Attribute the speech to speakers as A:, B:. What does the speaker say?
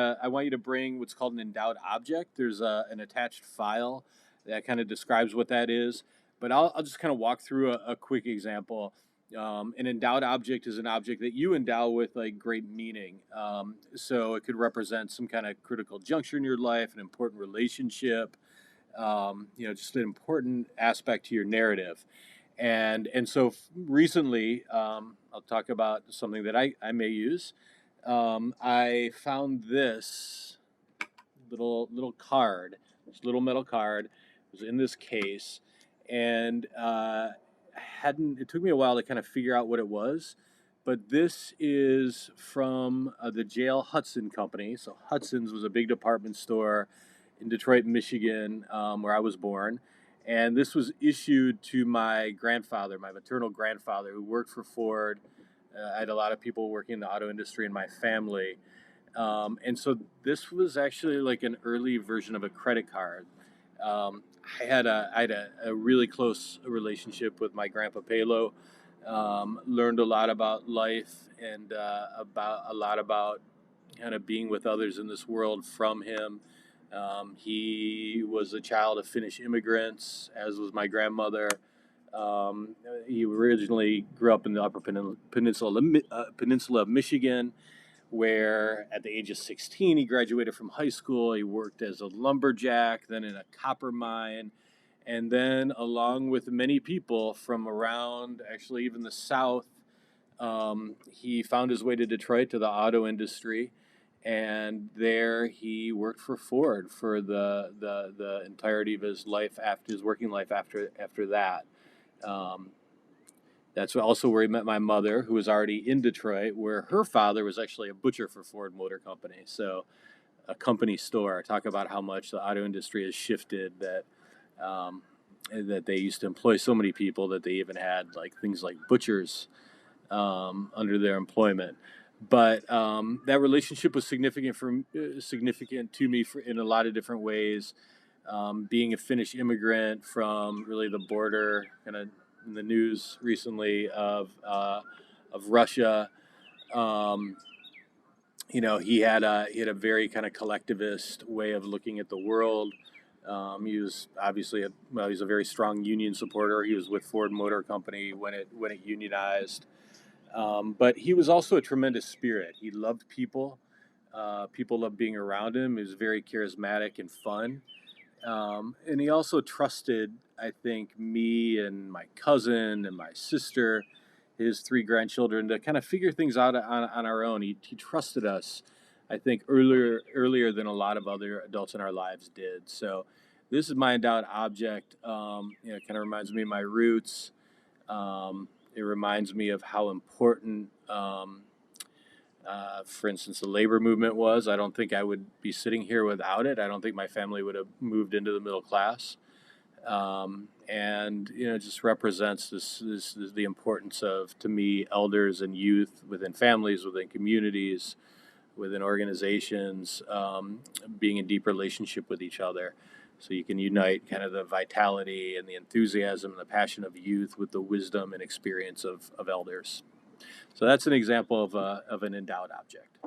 A: I want you to bring what's called an endowed object. There's an attached file that kind of describes what that is, but I'll just kind of walk through a quick example. An endowed object is an object that you endow with like great meaning. So it could represent some kind of critical juncture in your life, an important relationship, just an important aspect to your narrative. And so recently, I'll talk about something that I may use. I found this little card, this little metal card. It was in this case, and hadn't. It took me a while to kind of figure out what it was, but this is from the Jail Hudson Company. So Hudson's was a big department store in Detroit, Michigan, where I was born. And this was issued to my grandfather, my maternal grandfather, who worked for Ford. I had a lot of people working in the auto industry in my family. And so this was actually like an early version of a credit card. I had a really close relationship with my grandpa Palo. Learned a lot about life and about a lot about kind of being with others in this world from him. He was a child of Finnish immigrants, as was my grandmother. He originally grew up in the Upper Peninsula of Michigan, where at the age of 16 he graduated from high school. He worked as a lumberjack, then in a copper mine, and then along with many people from around, actually even the South, he found his way to Detroit to the auto industry, and there he worked for Ford for the entirety of his life after his working life after that. Um, that's also where he met my mother, who was already in Detroit, where her father was actually a butcher for Ford Motor Company. So a company store. Talk about how much the auto industry has shifted. That they used to employ so many people that they even had like things like butchers under their employment. But that relationship was significant to me in a lot of different ways. Being a Finnish immigrant from really the border, kind of in the news recently of Russia. Um, he had a very kind of collectivist way of looking at the world. He was obviously he's a very strong union supporter. He was with Ford Motor Company when it unionized. But he was also a tremendous spirit. He loved people. People loved being around him. He was very charismatic and fun. And he also trusted, I think, me and my cousin and my sister, his three grandchildren, to kind of figure things out on our own. He trusted us, I think, earlier than a lot of other adults in our lives did. So this is my endowed object. It kind of reminds me of my roots. It reminds me of how important, for instance, the labor movement was. I don't think I would be sitting here without it. I don't think my family would have moved into the middle class. And it just represents this the importance of, to me, elders and youth within families, within communities, within organizations, being in deep relationship with each other. So you can unite kind of the vitality and the enthusiasm and the passion of youth with the wisdom and experience of elders. So that's an example of an endowed object.